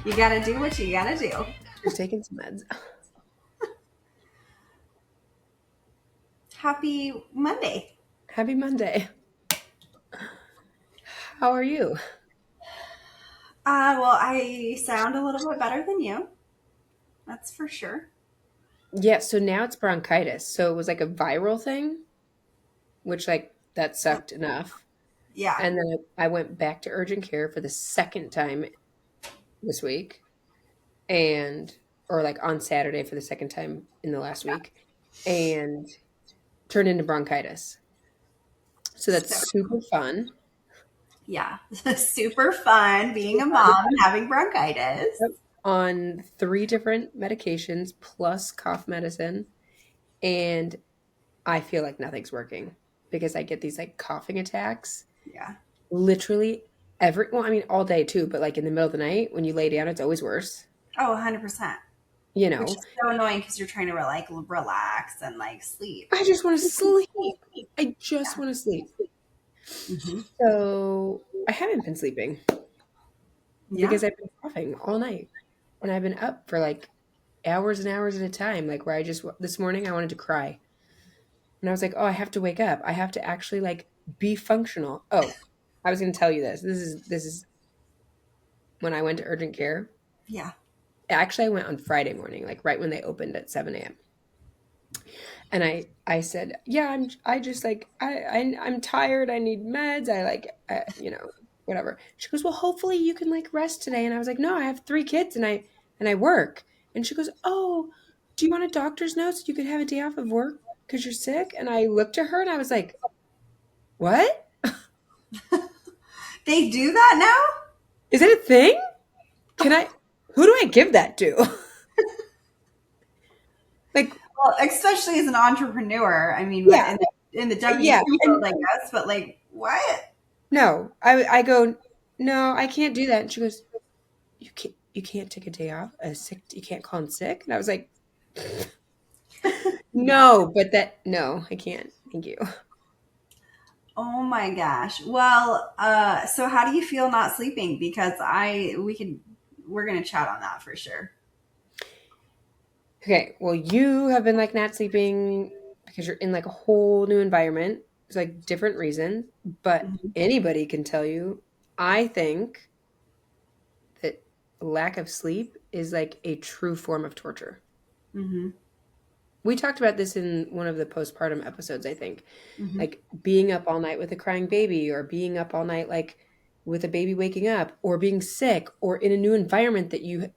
You gotta do what you gotta do. Just taking some meds. Happy Monday. Happy Monday. How are you? Well, I sound a little bit better than you. That's for sure. Yeah, so now it's bronchitis. So it was like a viral thing, which like that sucked enough. Yeah. And then I went back to urgent care for the second time this week and or like on Saturday for the second time in the last week and turned into bronchitis. So that's So, super fun. yeah. Super fun being a mom and having bronchitis. Yep. On 3 different medications plus cough medicine. And I feel like nothing's working because I get these like coughing attacks Yeah. literally well, I mean, all day too, but like in the middle of the night when you lay down, it's always worse, Oh, 100%. you Which know? is so annoying because you're trying to like relax and like sleep. I just want to sleep. I just Yeah. want to sleep. Hmm. So I haven't been sleeping Yeah. because I've been coughing all night and I've been up for like hours and hours at a time. Like where this morning I wanted to cry and I was like, oh, I have to wake up. I have to actually like be functional. Oh, I was going to tell you this. This is when I went to urgent care. Yeah. Actually, I went on Friday morning, like right when they opened at 7 a.m. And I said, yeah, I just like I'm tired. I need meds. I like whatever. She goes, well, hopefully you can like rest today. And I was like, no, I have 3 kids and I work. And she goes, oh, do you want a doctor's note so you could have a day off of work because you're sick? And I looked at her and I was like, what? They do that now? Is it a thing? Can I? Who do I give that to? Like, Well, especially as an entrepreneur. I mean, yeah, in the yeah. W-2 And world, I guess, but like, what? no, I go, no, I can't do that. And she goes, you can't take a day off, you can't call in sick. And I was like, no, but no, I can't. Thank you. Oh my gosh. Well, so how do you feel not sleeping? Because we're gonna chat on that for sure. Okay, well, you have been like not sleeping because you're in like a whole new environment. It's like different reasons, but Mhm. anybody can tell you. I think that lack of sleep is like a true form of torture. Mhm. We talked about this in one of the postpartum episodes, I think. Mhm. Like being up all night with a crying baby, or being up all night, like with a baby waking up, or being sick, or in a new environment that you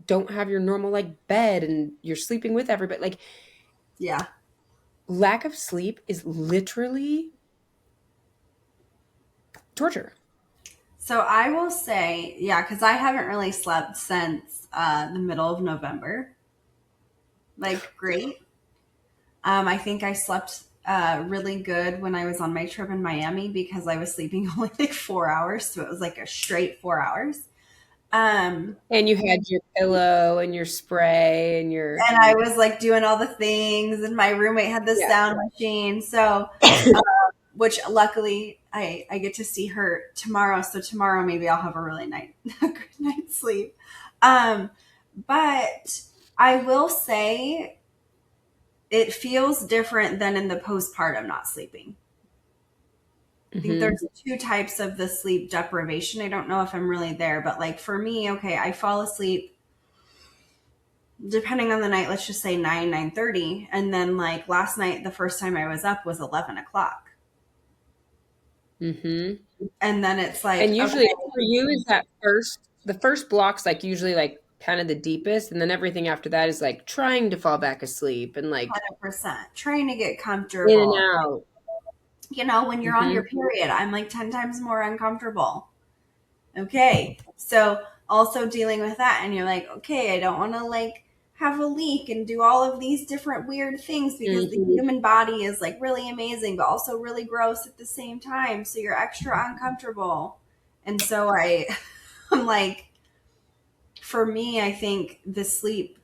don't have your normal like bed and you're sleeping with everybody. Like Yeah. lack of sleep is literally torture. So I will say, yeah, because I haven't really slept since the middle of November. Like, great. I think I slept really good when I was on my trip in Miami because I was sleeping only like 4 hours, so it was like a straight 4 hours. Um, And you had your pillow and your spray and your and I was like doing all the things, and my roommate had the yeah. sound machine. So, which luckily I get to see her tomorrow. So tomorrow maybe I'll have a really a good night's sleep. Um, but I will say it feels different than in the postpartum not sleeping. I think Hmm. there's two types of the sleep deprivation. I don't know if I'm really there, but like for me, okay, I fall asleep depending on the night, let's just say 9:30, and then like last night the first time I was up was 11 o'clock, Hmm. and then it's And like, usually okay, for you is that the first block's like usually like kind of the deepest, and then everything after that is like trying to fall back asleep and like 100% trying to get in and comfortable. out. When you're on your Hmm. period, I'm like 10 times more uncomfortable. Okay. So also dealing with that, and you're like, okay, I don't want to like have a leak and do all of these different weird things because the Hmm. human body is like really amazing, but also really gross at the same time. So you're extra uncomfortable. And so I'm like, for me, I think the sleep,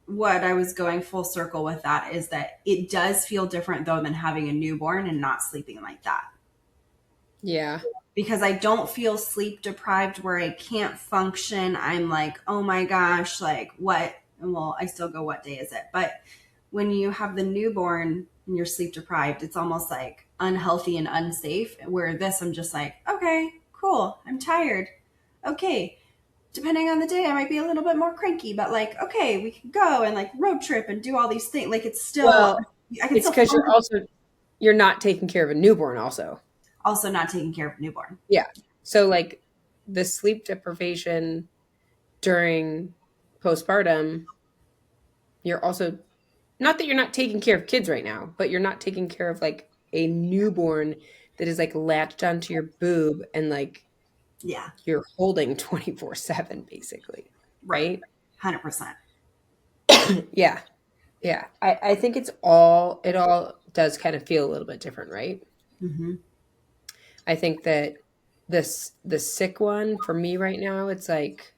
what I was going full circle with that is that it does feel different though than having a newborn and not sleeping like that. Yeah. because I don't feel sleep deprived where I can't function. I'm like, oh my gosh, like what? Well, I still go, what day is it? But when you have the newborn and you're sleep deprived, it's almost like unhealthy and unsafe. Where this, I'm just like, okay, cool. I'm tired. Okay. Depending on the day, I might be a little bit more cranky, but like, okay, we can go and like road trip and do all these things. Like it's still, Well, I can it's still because function, you're not taking care of a newborn also. also not taking care of a newborn. Yeah. So like the sleep deprivation during postpartum, you're also not that you're not taking care of kids right now, but you're not taking care of like a newborn that is like latched onto your boob and like Yeah, you're holding 24/7 basically, right. right? 100%. Yeah. Yeah. I think it all does kind of feel a little bit different, right? Hmm. I think that the sick one for me right now, it's like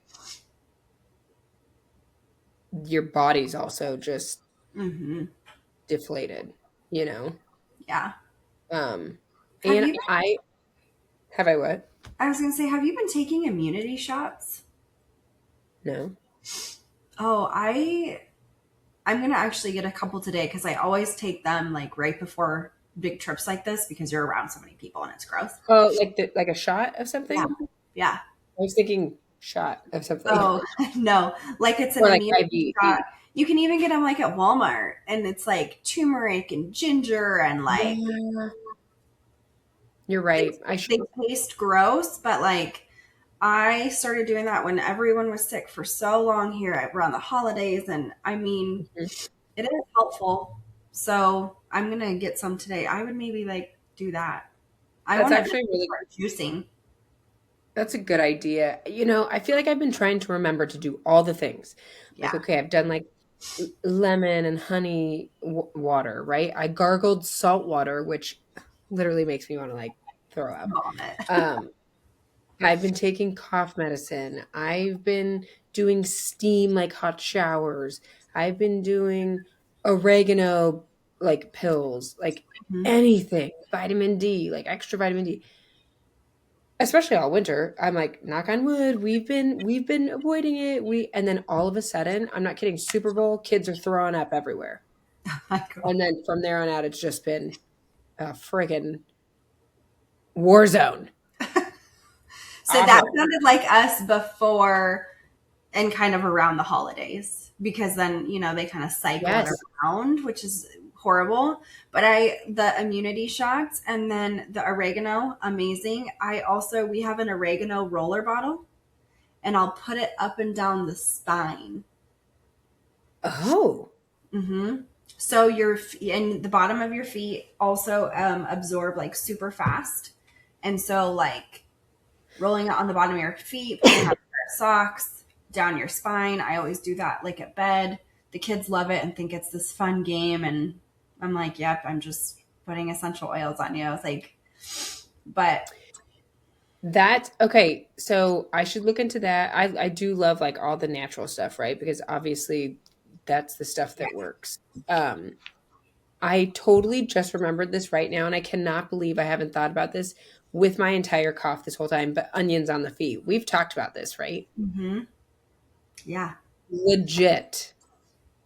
your body's also just Hmm. deflated, you know? Yeah. Um, Have and you, I what? I was going to say, have you been taking immunity shots? No. Oh, I'm going to actually get a couple today because I always take them like right before big trips like this because you're around so many people and it's gross. Oh, like a shot of Yeah. something? Yeah. I was thinking shot of something. Oh, no. Like it's an Or like immunity IV. shot. You can even get them like at Walmart and it's like turmeric and ginger and like Yeah. You're they, right. I should. they taste gross, but like I started doing that when everyone was sick for so long here around the holidays. And I mean, Mhm. it is helpful. So I'm going to get some today. I would maybe like do that. I That's want to actually really start juicing. That's a good idea. I feel like I've been trying to remember to do all the things. Like, Yeah. okay, I've done like lemon and honey water, right? I gargled salt water, which literally makes me want to like throw up. Vomit. Um, I've been taking cough medicine. I've been doing steam like hot showers. I've been doing oregano like pills, like Mhm. anything, vitamin D, like extra vitamin D. Especially all winter. I'm like, knock on wood, we've been avoiding it. And then all of a sudden, I'm not kidding, Super Bowl, kids are throwing up everywhere. My God. And then from there on out, it's just been a friggin' war zone. So that Awful. sounded like us before and kind of around the holidays because then, they kind of cycle it Yes. around, which is horrible. But the immunity shots and then the oregano, amazing. We have an oregano roller bottle and I'll put it up and down the spine. Oh, Hmm. So and the bottom of your feet also absorb like super fast. And so like rolling it on the bottom of your feet, putting on a pair of socks down your spine. I always do that like at bed. The kids love it and think it's this fun game. And I'm like, yep, I'm just putting essential oils on you. It's like, but that okay. So I should look into that. I do love like all the natural stuff, right? Because obviously that's the stuff yeah. that works. Um, I totally just remembered this right now, and I cannot believe I haven't thought about this with my entire cough this whole time. But onions on the feet. We've talked about this, right? Hmm. Yeah. Legit.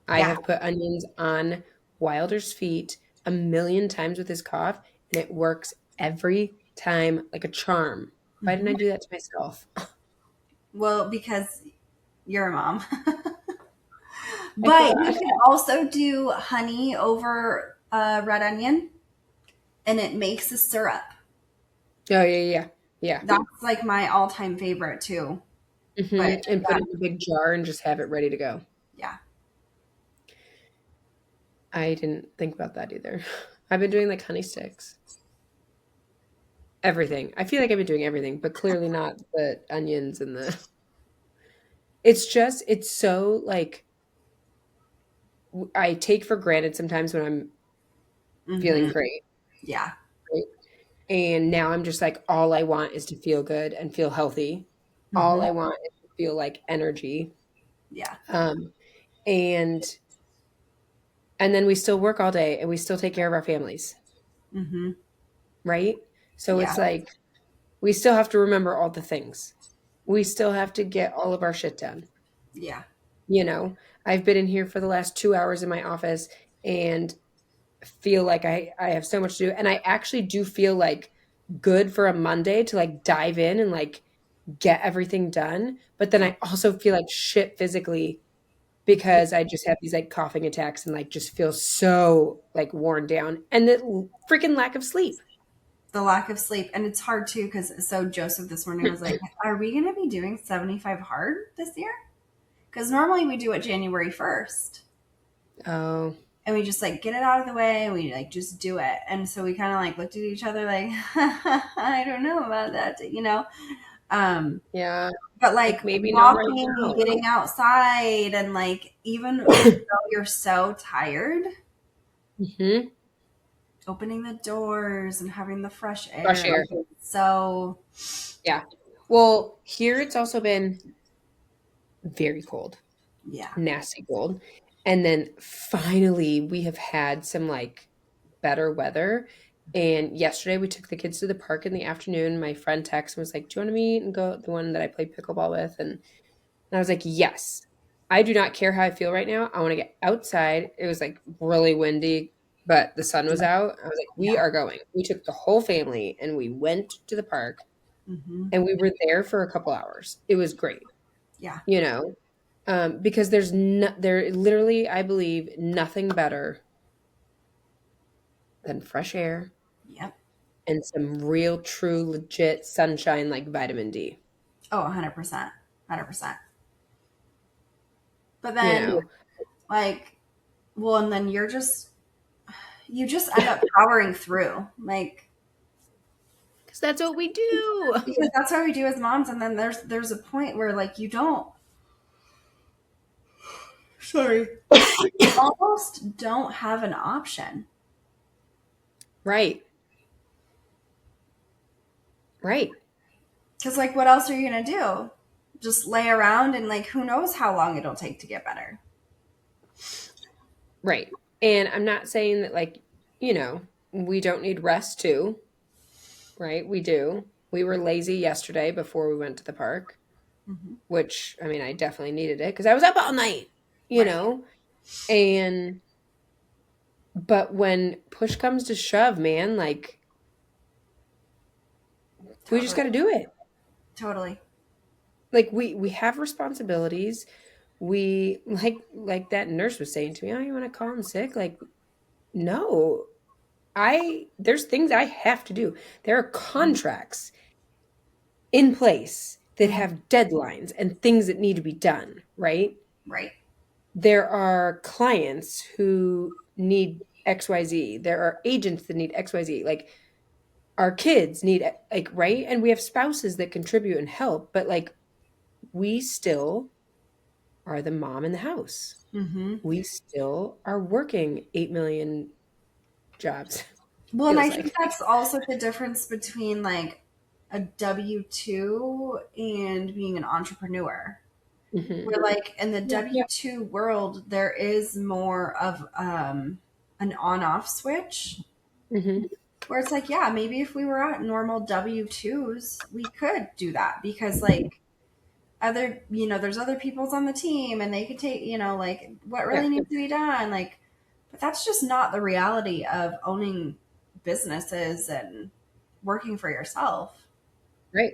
I Yeah. have put onions on Wilder's feet a million times with his cough, and it works every time like a charm. Why didn't Hmm. I do that to myself? Well, because you're a mom. I But you forgot. can also do honey over red onion and it makes a syrup. Oh yeah, yeah, yeah. That's like my all time favorite too. But And put yeah, it in a big jar and just have it ready to go. yeah. I didn't think about that either. I've been doing like honey sticks. Everything. I feel like I've been doing everything, but clearly not the onions and the it's so like I take for granted sometimes when I'm feeling Hmm. great, Yeah. right? And now I'm just like all I want is to feel good and feel healthy. All Hmm. I want is to feel like energy. Yeah. Um and then we still work all day and we still take care of our families, Hmm. right? So Yeah. it's like we still have to remember all the things. We still have to get all of our shit done. Yeah. You know, I've been in here for the last 2 hours in my office and feel like I have so much to do. And I actually do feel like good for a Monday to like dive in and like get everything done. But then I also feel like shit physically because I just have these like coughing attacks and like just feel so like worn down and the freaking lack of sleep. The lack of sleep. And it's hard too, because so Joseph this morning was like, are we going to be doing 75 hard this year? Because normally we do it January 1st. Oh, And we just like get it out of the way and we like just do it. And so we kind of like looked at each other like, I don't know about that. Um, yeah. but like Like maybe not right walking, now. getting outside, and like even though you're so tired, Hmm. opening the doors and having the fresh Fresh air. air. So, Yeah. Well, here it's also been very cold, yeah. nasty cold. And then finally we have had some like better weather. And yesterday we took the kids to the park in the afternoon. My friend texted and was like, "Do you want to meet and go?" The one that I played pickleball with. And I was like, "Yes. I do not care how I feel right now. I want to get outside." It was like really windy, but the sun was out. I was like, "We Yeah. are going." We took the whole family and we went to the park Hmm. and we were there for a couple hours. It was great, Yeah. you know, because there literally, I believe, nothing better than fresh air Yep. and some real, true, legit sunshine like vitamin D. Oh, 100%. 100%. But You then, know, like, well, and then you just end up powering through. Like, because that's what we do. because that's how we do as moms. And then there's a point where, like, you don't, sorry, you almost don't have an option. Right, right, Because, like, what else are you going to do? Just lay around and, like, who knows how long it'll take to get better. right. And I'm not saying that, like, you know, we don't need rest too, right? We do. We were lazy yesterday before we went to the park, Hmm. which, I mean, I definitely needed it because I was up all night, you Right. know? And, but when push comes to shove, man, like, we just Totally. got to do it. Totally. Like, we have responsibilities. We, like that nurse was saying to me, "Oh, you want to call in sick?" Like, no, there's things I have to do. There are contracts in place that Hmm. have deadlines and things that need to be done, right? Right. There are clients who need XYZ. There are agents that need XYZ. Like our kids need like right? And we have spouses that contribute and help, but like we still are the mom in the house. Hmm. We still are working 8 million jobs, Well, and I feels think like. that's also the difference between like a W 2 and being an entrepreneur. Hmm. Where, like, in the Yeah. W 2 world, there is more of an on off switch Hmm. where it's like, yeah, maybe if we were at normal W 2s, we could do that because, like, there's other people's on the team and they could take, like, what Yeah. really needs to be done. Like, but that's just not the reality of owning businesses and working for yourself. Right.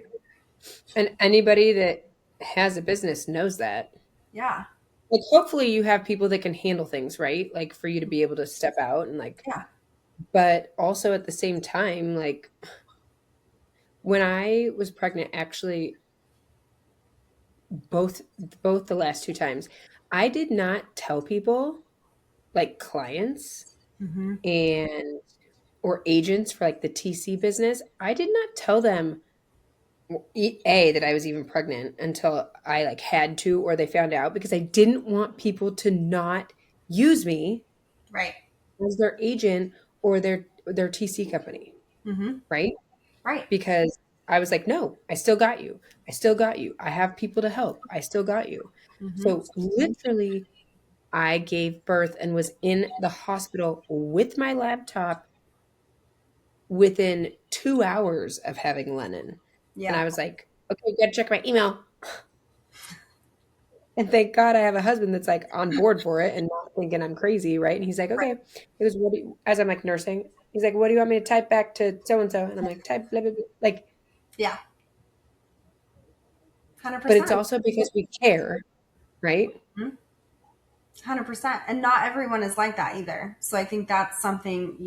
And anybody that has a business knows that. Yeah. Like, hopefully you have people that can handle things, right? Like, for you to be able to step out and, like, Yeah. but also at the same time, like, when I was pregnant, actually, both both the last 2 times, I did not tell people, like, clients Hmm. and or agents for, like, the TC business, I did not tell them, that I was even pregnant until I, like, had to or they found out because I didn't want people to not use me Right. as their agent or their TC company, Hmm. right? Right. Because I was like, "No, I still got you. I still got you. I have people to help. I still got you." Hmm. So literally, I gave birth and was in the hospital with my laptop within 2 hours of having Lennon. And Yeah. I was like, okay, gotta check my email. And thank God I have a husband that's like on board for it and not thinking I'm crazy, right? And he's like, okay. He goes, as I'm like nursing, he's like, what do you want me to type back to so and so? And I'm like, type blah blah blah. Like, Yeah. but it's 100%. also because we care, right? 100%. And not everyone is like that either. So I think that's something,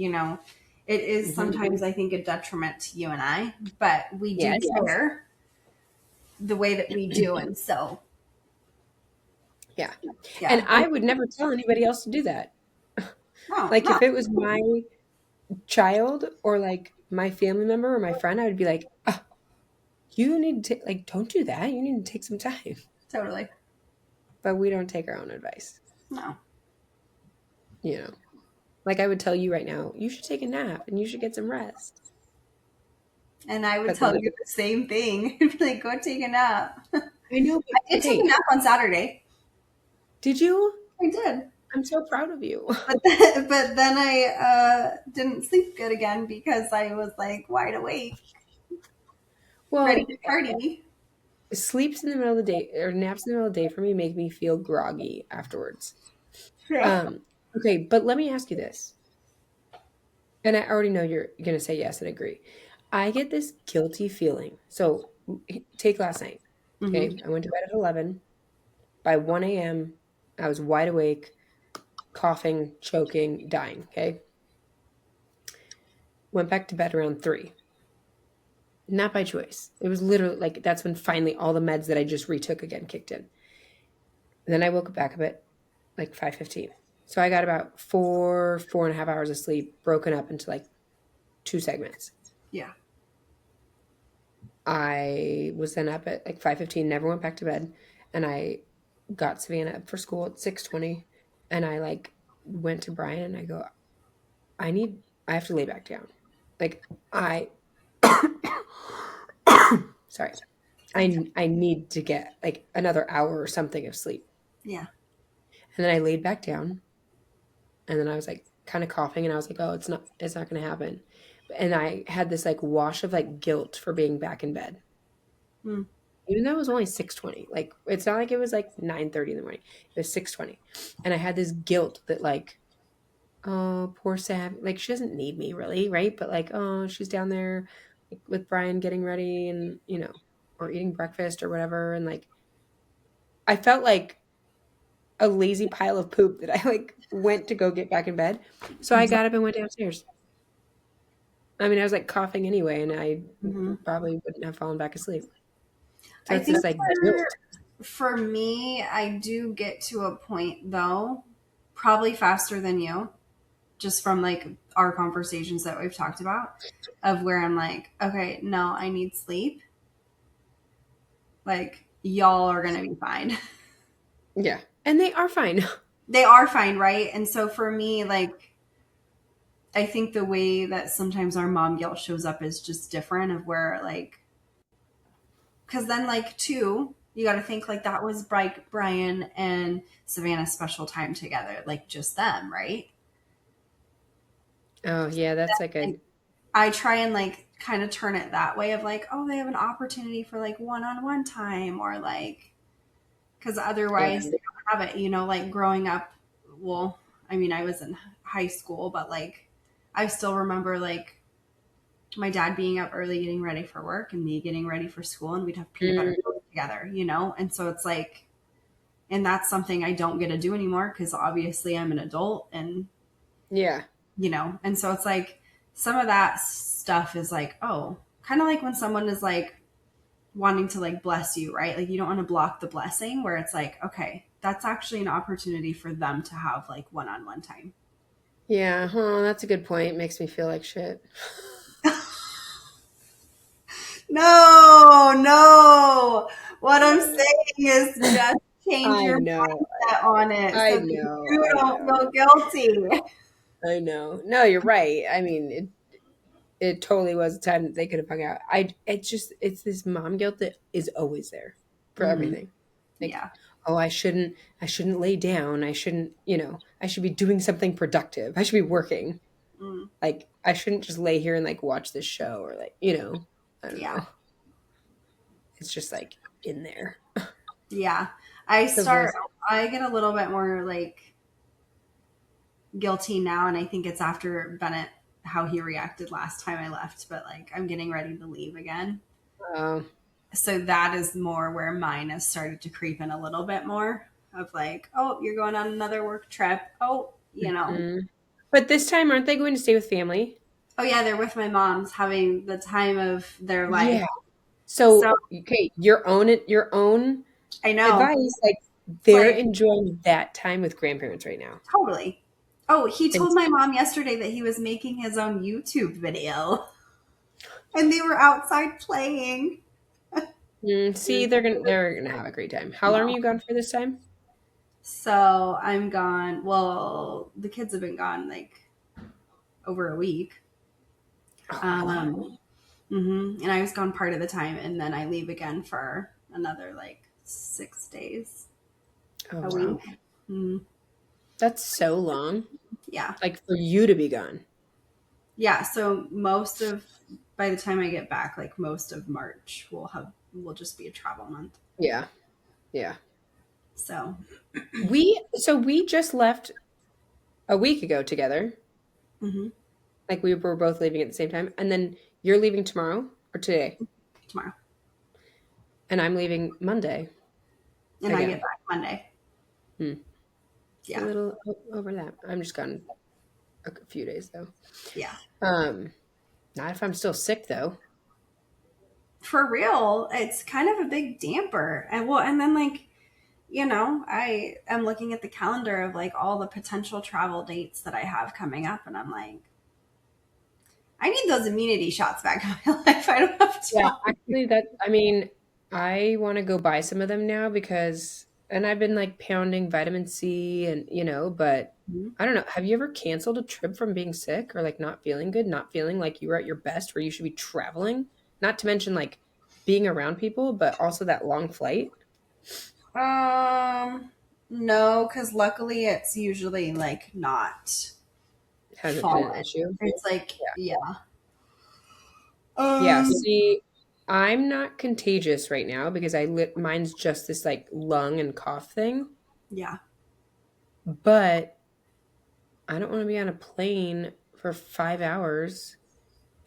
it is Hmm. sometimes, I think, a detriment to you and I, but we do Yes. care the way that we do. And so, Yeah. And yeah. I would never tell anybody else to do that. No, Like no, if it was my child or like my family member or my friend, I would be like, oh, you need to like, don't do that. You need to take some time. totally. But we don't take our own advice, No. you know. Like I would tell you right now, you should take a nap and you should get some rest. And I would But then tell you you the same thing. Like, go take a nap. I I know, but did take a okay. nap on Saturday. Did you? I did. I'm so proud of you. But then I didn't sleep good again because I was like wide awake, ready Well, to party. sleeps in the middle of the day or naps in the middle of the day for me make me feel groggy afterwards. Yeah. Um, okay, but let me ask you this. And I already know you're going to say yes and agree. I get this guilty feeling. So take last night. Hmm. Okay. I went to bed at 11. By 1 a.m., I was wide awake, coughing, choking, dying. Okay. Went back to bed around 3. Not by choice. It was literally like that's when finally all the meds that I just retook again kicked in. And then I woke back up at like 5:15. So I got about 4.5 hours of sleep broken up into like 2 segments. Yeah. I was then up at like 5:15, never went back to bed, and I got Savannah up for school at 6:20, and I like went to Brian and I go, I have to lay back down. Like I sorry. I need to get like another hour or something of sleep. Yeah. And then I laid back down and then I was like kind of coughing and I was like, "Oh, it's not going to happen." And I had this like wash of like guilt for being back in bed. Mm. Even though it was only 6:20. Like it's not like it was like 9:30 in the morning. It was 6:20. And I had this guilt that like, oh, poor Sam. Like she doesn't need me really, right? But like, oh, she's down there like, with Brian getting ready and, or eating breakfast or whatever. And like I felt like a lazy pile of poop that I like went to go get back in bed. So I got up and went downstairs. I mean, I was like coughing anyway, and I Hmm. probably wouldn't have fallen back asleep. So I it's think this like guilt. for me, I do get to a point though, probably faster than you, just from like our conversations that we've talked about, of where I'm like, okay, no, I need sleep. Like, y'all are gonna be fine. Yeah. And they are fine. They are fine, right? And so for me, like, I think the way that sometimes our mom guilt shows up is just different, of where like, because then like too, you got to think like that was Brian and Savannah's special time together, like just them, right? Oh, yeah, that's like And a I try and like kind of turn it that way of like, oh, they have an opportunity for like one-on-one time, or like, because yeah. otherwise they don't have it, like growing up. Well, I mean, I was in high school, but like I still remember like my dad being up early getting ready for work and me getting ready for school, and we'd have peanut butter Mm, toast together. And so it's like, and that's something I don't get to do anymore because obviously I'm an adult, and yeah. and so it's like some of that stuff is like, oh, kind of like when someone is like wanting to like bless you, right? Like you don't want to block the blessing, where it's like, okay, that's actually an opportunity for them to have like one-on-one time. Yeah, huh, that's a good point. Makes me feel like shit. No, no. What I'm saying is just change I your know. mindset on it I so that know. you I don't know. feel guilty. I know. No, you're right. I mean, it totally was a time that they could have hung out. It's this mom guilt that is always there for Hmm. everything. Like, Yeah. oh, I shouldn't lay down. I shouldn't, I should be doing something productive. I should be working. Mm. Like, I shouldn't just lay here and like watch this show or like, I don't Yeah. know. it's just like in there. Yeah. The voice. I get a little bit more like guilty now, and I think it's after Bennett, how he reacted last time I left, but like I'm getting ready to leave again. Oh. So that is more where mine has started to creep in a little bit more of like, oh, you're going on another work trip. Oh, you know. Mhm. But this time, aren't they going to stay with family? Oh yeah, they're with my mom's having the time of their life. Yeah. So So, okay, your own I know. advice, like It's they're like enjoying that time with grandparents right now. totally. Oh, he And told my mom yesterday that he was making his own YouTube video and they were outside playing. see, they're gonna have a great time. How long are No. you gone for this time? So I'm gone. Well, the kids have been gone like over a week. Oh, wow. Um, and I was gone part of the time, and then I leave again for another like 6 days Oh, a wow. week. Mm, That's so long. yeah, Like for you to be gone. yeah. So most of by the time I get back, like most of March, will just be a travel month. Yeah. Yeah. So We just left a week ago together. hmm Like we were both leaving at the same time. And then you're leaving tomorrow or today. tomorrow, And I'm leaving Monday and I get again. back Monday. Hmm. It's a Yeah, little overlap. I'm just gone a few days though. yeah. Um, not if I'm still sick though. For real, it's kind of a big damper. And well, and then like I am looking at the calendar of like all the potential travel dates that I have coming up, and I'm like, I need those immunity shots back in my life. I don't have Yeah, time. actually I want to go buy some of them now because and I've been like pounding vitamin C and but I don't know. Have you ever canceled a trip from being sick or like not feeling good, not feeling like you were at your best where you should be traveling? Not to mention like being around people, but also that long flight No, because luckily it's usually like not hasn't been an fallen. issue. It's like, yeah. Yeah, Um, see, I'm not contagious right now because mine's just this like lung and cough thing, yeah. but I don't want to be on a plane for 5 hours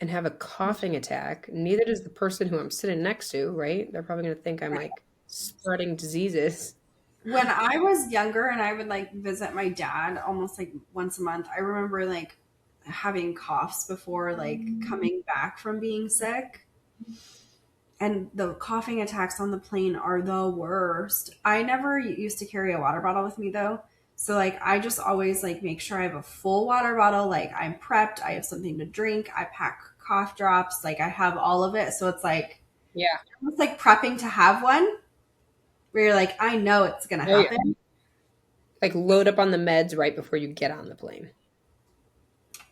and have a coughing attack. Neither does the person who I'm sitting next to, right? They're probably going to think I'm Right. like spreading diseases. When I was younger and I would like visit my dad almost like once a month, I remember like having coughs before like coming back from being sick. And the coughing attacks on the plane are the worst. I never used to carry a water bottle with me though. So like I just always like make sure I have a full water bottle, like I'm prepped, I have something to drink, I pack cough drops, like I have all of it. So it's like Yeah. almost like prepping to have one where you're like, I know it's gonna Oh, yeah. happen. Like load up on the meds right before you get on the plane.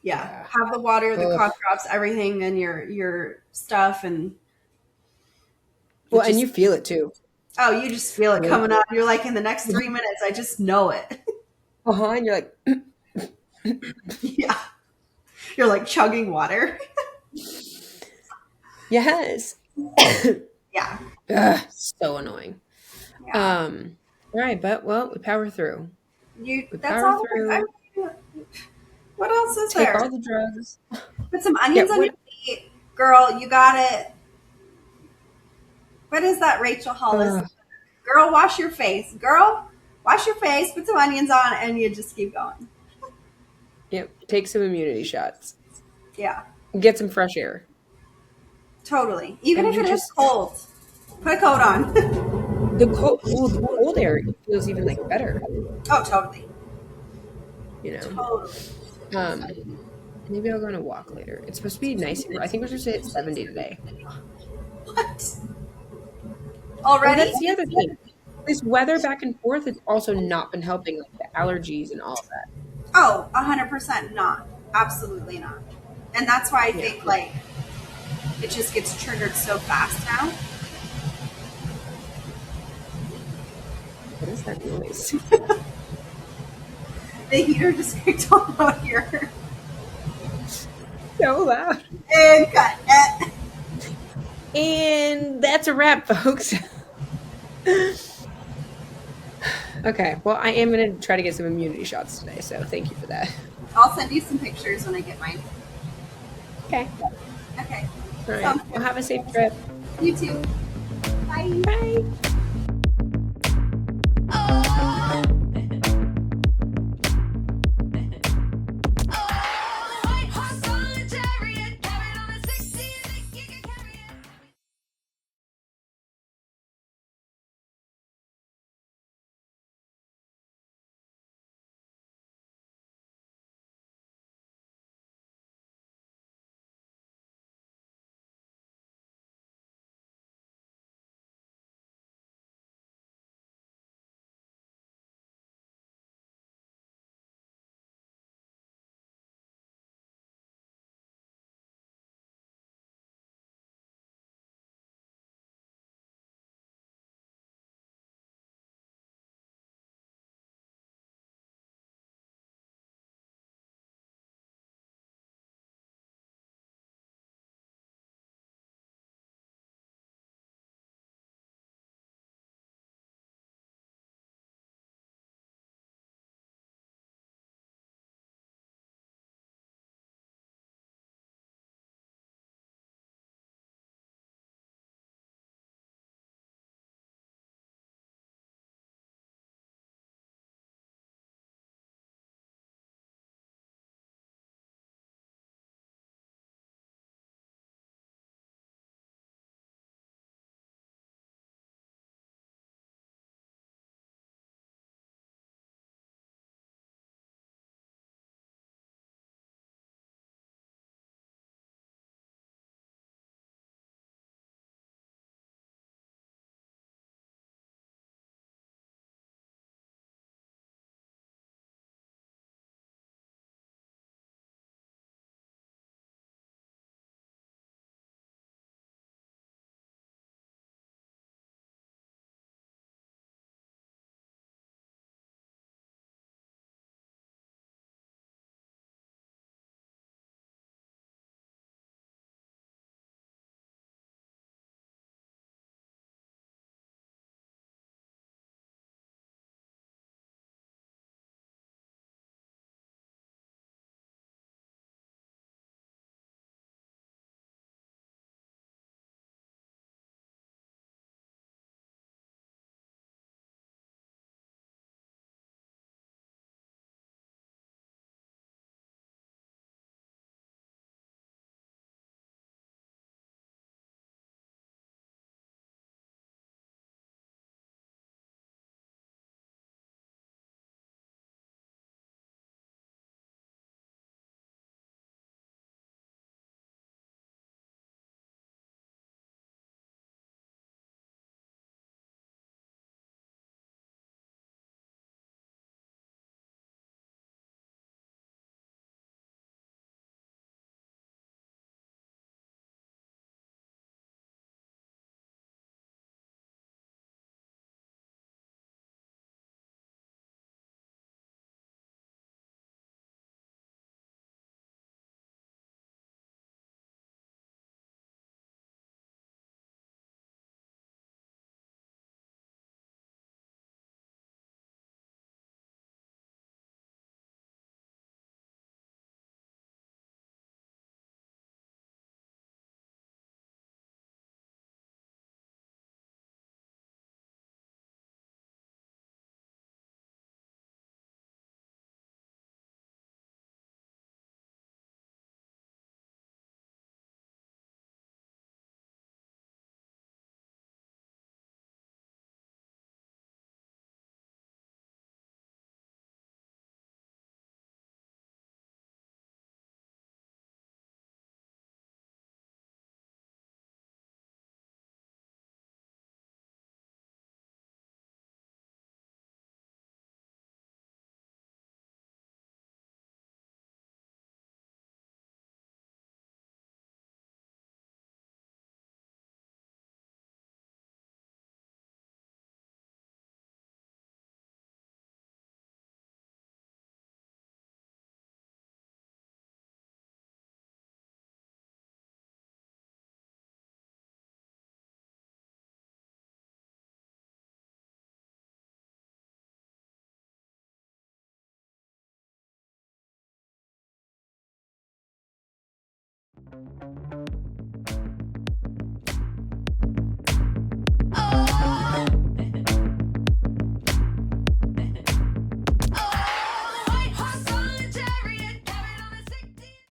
Yeah. Yeah. Have the water, the Ugh. cough drops, everything in your stuff, and Well, it and you just feel it too. oh, you just feel it Really coming feel on. You're like in the next 3 minutes, I just know it. Uh-huh. And you're like, Yeah. You're like chugging water. yes. Yeah. Ugh, so annoying. Yeah. All right, but well, we power through. You We that's power all I through, mean, what else is take there? all the drugs. Put some Yeah, onions on what your feet. Girl, you got it. What is that Rachel Hollis? uh Girl, wash your face. Girl, wash your face, put some onions on, and you just keep going. yeah, take some immunity shots. Yeah. Get some fresh air. Totally. Even And if you it is just cold. Put a coat on. the cold air feels even like better, Oh, totally. you know. Totally. Maybe I'll go on a walk later. It's supposed to be nice. I think we're supposed to hit 70 today. What? Oh, Already? that's the other thing. This weather back and forth has also not been helping, like the allergies and all of that. Oh, 100% not. Absolutely not. And that's why I Yeah. think like it just gets triggered so fast now. What is that noise? The heater just picked on out here. So loud. And cut it. And that's a wrap, folks. Okay. Well, I am going to try to get some immunity shots today. So thank you for that. I'll send you some pictures when I get mine. Okay. Okay. All right. Sounds Well, good. have a safe trip. You too. Bye. Bye.